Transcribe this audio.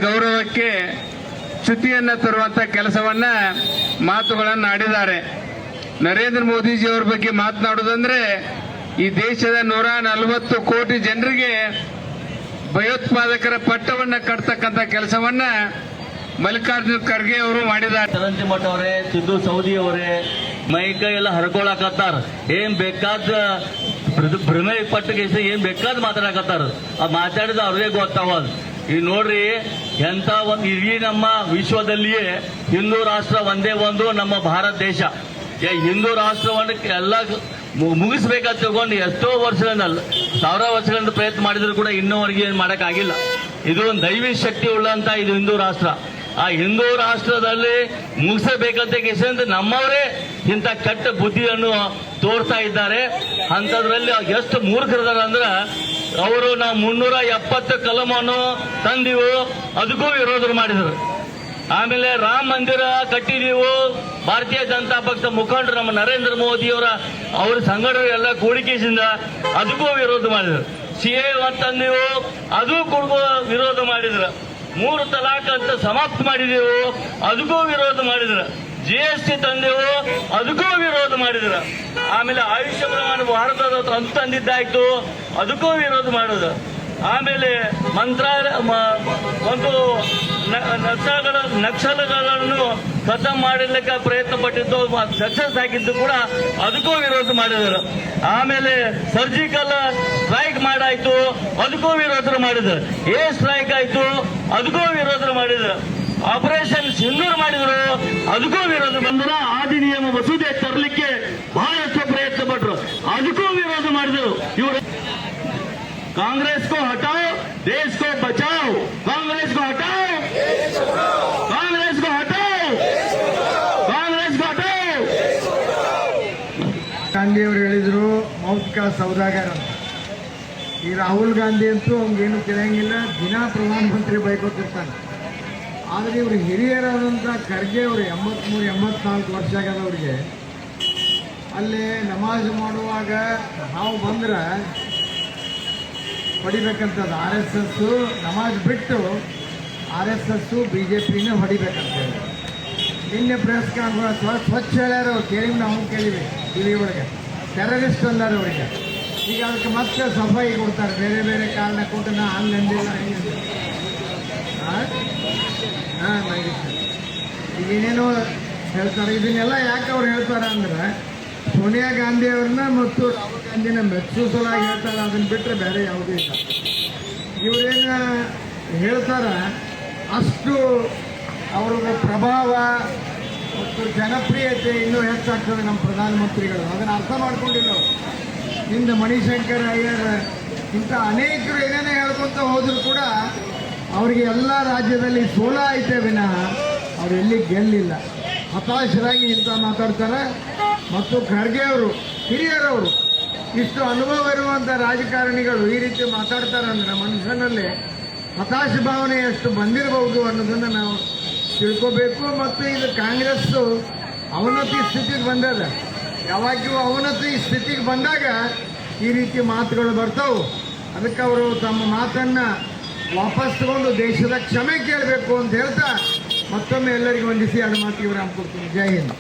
ಗೌರವಕ್ಕೆ ಚ್ಯುತಿಯನ್ನ ತರುವಂತ ಕೆಲಸವನ್ನ ಮಾತುಗಳನ್ನು ಆಡಿದ್ದಾರೆ. ನರೇಂದ್ರ ಮೋದಿಜಿಯವರ ಬಗ್ಗೆ ಮಾತನಾಡುವುದಂದ್ರೆ ಈ ದೇಶದ 140 ಕೋಟಿ ಜನರಿಗೆ ಭಯೋತ್ಪಾದಕರ ಪಟ್ಟವನ್ನ ಕಟ್ತಕ್ಕಂಥ ಕೆಲಸವನ್ನ ಮಲ್ಲಿಕಾರ್ಜುನ ಖರ್ಗೆ ಅವರು ಮಾಡಿದ್ದಾರೆ. ಚರಂತಿಮಠ ಅವರೇ, ಸಿದ್ದು ಸೌದಿ ಅವರೇ ಮೈಕೈ ಎಲ್ಲ ಹರ್ಕೊಳಕತ್ತಾರ. ಏನ್ ಬೇಕಾದ ಭ್ರಮೆ ಪಟ್ಟಿಗೆ ಏನ್ ಬೇಕಾದ ಮಾತಾಡಕತ್ತಾರ. ಆ ಮಾತಾಡಿದ ಅವ್ರಿಗೆ ಗೊತ್ತಾವದು. ಈಗ ನೋಡ್ರಿ, ಎಂತ ಒಂದು ಇಡೀ ನಮ್ಮ ವಿಶ್ವದಲ್ಲಿಯೇ ಹಿಂದೂ ರಾಷ್ಟ್ರ ಒಂದೇ ಒಂದು ನಮ್ಮ ಭಾರತ ದೇಶ. ಹಿಂದೂ ರಾಷ್ಟ್ರವನ್ನು ಎಲ್ಲ ಮುಗಿಸ್ಬೇಕಂತ ತಗೊಂಡು ಎಷ್ಟೋ ವರ್ಷಗಳಿಂದ, 1000 ವರ್ಷಗಳಿಂದ ಪ್ರಯತ್ನ ಮಾಡಿದ್ರು ಕೂಡ ಇನ್ನೂವರೆಗೆ ಏನು ಮಾಡೋಕ್ಕಾಗಿಲ್ಲ. ಇದು ಒಂದು ದೈವಿ ಶಕ್ತಿ ಉಳ್ಳಂತ ಇದು ಹಿಂದೂ ರಾಷ್ಟ್ರ. ಆ ಹಿಂದೂ ರಾಷ್ಟ್ರದಲ್ಲಿ ಮುಗಿಸಬೇಕಂತ ಕೇಸಂದ್ರೆ ನಮ್ಮವರೇ ಇಂಥ ಕೆಟ್ಟ ಬುದ್ಧಿಯನ್ನು ತೋರ್ತಾ ಇದ್ದಾರೆ. ಅಂಥದ್ರಲ್ಲಿ ಎಷ್ಟು ಮೂರ್ಖರಿದ್ದಾರೆ ಅಂದ್ರೆ ಅವರು ನಾವು 370 ಕಲಮನ್ನು ತಂದೀವು, ಅದಕ್ಕೂ ವಿರೋಧ ಮಾಡಿದರು. ಆಮೇಲೆ ರಾಮ ಮಂದಿರ ಕಟ್ಟಿದೀವು, ಭಾರತೀಯ ಜನತಾ ಪಕ್ಷ ಮುಖಂಡರು ನಮ್ಮ ನರೇಂದ್ರ ಮೋದಿ ಅವ್ರ ಸಂಘಟನೆ ಎಲ್ಲ ಕೂಡಿಕೆಸಿಂದ ಅದಕ್ಕೂ ವಿರೋಧ ಮಾಡಿದ್ರು. CA ತಂದೀವು, ಅದು ಕೂಡ ವಿರೋಧ ಮಾಡಿದ್ರು. 3 ತಲಾಖ್ ಅಂತ ಸಮಾಪ್ತ ಮಾಡಿದೆವು, ಅದಕ್ಕೂ ವಿರೋಧ ಮಾಡಿದ್ರು. GST ತಂದೆವು, ಅದಕ್ಕೂ ವಿರೋಧ ಮಾಡಿದ್ರು. ಆಮೇಲೆ ಆಯುಷ್ಯ ಪ್ರಮಾಣ ಭಾರತದ ಅಂತ ತಂದಿದ್ದಾಯ್ತು, ಅದಕ್ಕೂ ವಿರೋಧ ಮಾಡೋದು. ಆಮೇಲೆ ಮಂತ್ರಾಲಯ ಒಂದು ನಕ್ಸಲ್ಗಳನ್ನು ಖತಮ್ ಮಾಡಲಿಕ್ಕೆ ಪ್ರಯತ್ನ ಪಟ್ಟಿದ್ದು, ಸಕ್ಸಸ್ ಆಗಿದ್ದು ಕೂಡ ಅದಕ್ಕೂ ವಿರೋಧ ಮಾಡಿದರು. ಆಮೇಲೆ ಸರ್ಜಿಕಲ್ ಸ್ಟ್ರೈಕ್ ಮಾಡಾಯ್ತು, ಅದಕ್ಕೂ ವಿರೋಧ ಮಾಡಿದ್ರು. ಸ್ಟ್ರೈಕ್ ಆಯ್ತು, ಅದಕ್ಕೂ ವಿರೋಧ ಮಾಡಿದ್ರು. ಆಪರೇಷನ್ ಸಿಂಧೂರ್ ಮಾಡಿದ್ರು, ಅದಕ್ಕೂ ವಿರೋಧ ಬಂದ್ರು. ಅಧಿನಿಯಮ ಮಸೂದೆ ತರಲಿಕ್ಕೆ ಬಹಳಷ್ಟು ಪ್ರಯತ್ನ ಪಟ್ಟರು, ಅದಕ್ಕೂ ವಿರೋಧ ಮಾಡಿದರು. ಇವರು कांग्रेस को हटाओ, देश को बचाओ, कांग्रेस को हटाओ, कांग्रेस को हटाओ, कांग्रेस को हटाओ. ಗಾಂಧಿ ಅವರು ಹೇಳಿದ್ರು ಮೌಖಿಕ ಸೌದಾಗರ ಅಂತ. ಈ ರಾಹುಲ್ ಗಾಂಧಿ ಅಂತೂ ಅವ್ನಿಗೇನು ತಿಳಿಯಂಗಿಲ್ಲ, ದಿನ ಪ್ರಧಾನಮಂತ್ರಿ ಬೈಕೋತಿರ್ತಾನೆ. ಆದರೆ ಇವರು ಹಿರಿಯರಾದಂಥ ಖರ್ಗೆ ಅವರು 83-84 ವರ್ಷ ಆಗದವ್ರಿಗೆ ಅಲ್ಲಿ ನಮಾಜ್ ಮಾಡುವಾಗ ನಾವು ಬಂದ್ರೆ ಹೊಡಿಬೇಕಂತದ್ದು. RSS ನಮಾಜ್ ಬಿಟ್ಟು RSS BJPನೇ ಹೊಡಿಬೇಕಂತ ಹೇಳಿ ನಿನ್ನೆ ಪ್ರೆಸ್ ಕಾನ್ಫರೆನ್ಸ್ ಸ್ವಚ್ಛ ಹೇಳ್ಯಾರ. ಕೇಳಿ ನಾವು ಕೇಳಿವಿ ಟಿವಿ ಒಳಗೆ, ಟೆರರಿಸ್ಟ್ ಅಂದಾರ ಅವರಿಗೆ. ಈಗ ಅದಕ್ಕೆ ಮತ್ತೆ ಸಫಾಯಿ ಕೊಡ್ತಾರೆ, ಬೇರೆ ಬೇರೆ ಕಾರಣ ಕೊಟ್ಟು ನಾ ಹಂಗಂದಿಲ್ಲ ಹಿಂಗೆ. ಈಗ ಏನೇನೋ ಹೇಳ್ತಾರೆ. ಇದನ್ನೆಲ್ಲ ಯಾಕೆ ಅವ್ರು ಹೇಳ್ತಾರೆ ಅಂದ್ರೆ ಸೋನಿಯಾ ಗಾಂಧಿ ಅವ್ರನ್ನ ಮತ್ತು ರಾಹುಲ್ ಗಾಂಧಿನ ಮೆಚ್ಚುಸಲಾಗಿ ಹೇಳ್ತಾರೆ, ಅದನ್ನ ಬಿಟ್ಟರೆ ಬೇರೆ ಯಾವುದೂ ಇಲ್ಲ. ಇವರೇನು ಹೇಳ್ತಾರೆ ಅಷ್ಟು ಅವ್ರಿಗೆ ಪ್ರಭಾವ ಮತ್ತು ಜನಪ್ರಿಯತೆ ಇನ್ನೂ ಹೆಚ್ಚಾಗ್ತದೆ ನಮ್ಮ ಪ್ರಧಾನಮಂತ್ರಿಗಳು. ಅದನ್ನು ಅರ್ಥ ಮಾಡ್ಕೊಂಡಿಲ್ಲ ಅವರು. ಇಂದ ಮಣಿಶಂಕರ್ ಅಯ್ಯರ್ ಇಂಥ ಅನೇಕರು ಏನೇನೇ ಹೇಳ್ಕೊತ ಹೋದರೂ ಕೂಡ ಅವರಿಗೆ ಎಲ್ಲ ರಾಜ್ಯದಲ್ಲಿ ಸೋಲ ಐತೆ ವಿನಃ ಅವ್ರು ಎಲ್ಲಿ ಗೆಲ್ಲಿಲ್ಲ. ಹತಾಶರಾಗಿ ಇಂಥ ಮಾತಾಡ್ತಾರೆ. ಮತ್ತು ಖರ್ಗೆ ಅವರು ಹಿರಿಯರವರು, ಇಷ್ಟು ಅನುಭವ ಇರುವಂಥ ರಾಜಕಾರಣಿಗಳು ಈ ರೀತಿ ಮಾತಾಡ್ತಾರೆ ಅಂದರೆ ಮನುಷ್ಯನಲ್ಲಿ ಹತಾಶ ಭಾವನೆ ಎಷ್ಟು ಬಂದಿರಬಹುದು ಅನ್ನೋದನ್ನು ನಾವು ತಿಳ್ಕೋಬೇಕು. ಮತ್ತು ಇದು ಕಾಂಗ್ರೆಸ್ಸು ಅವನತಿ ಸ್ಥಿತಿಗೆ ಬಂದದ. ಯಾವಾಗ್ಯೂ ಅವನತಿ ಸ್ಥಿತಿಗೆ ಬಂದಾಗ ಈ ರೀತಿ ಮಾತುಗಳು ಬರ್ತಾವೆ. ಅದಕ್ಕೆ ಅವರು ತಮ್ಮ ಮಾತನ್ನು ವಾಪಸ್ ತಗೊಂಡು ದೇಶದ ಕ್ಷಮೆ ಕೇಳಬೇಕು ಅಂತ ಹೇಳ್ತಾ ಮತ್ತೊಮ್ಮೆ ಎಲ್ಲರಿಗೂ ವಂದಿಸಿ ಎರಡು ಮಾತಿಗೆ ವಿರಾಮ ಕೊಡ್ತೀನಿ. ಜೈ ಹಿಂದ್.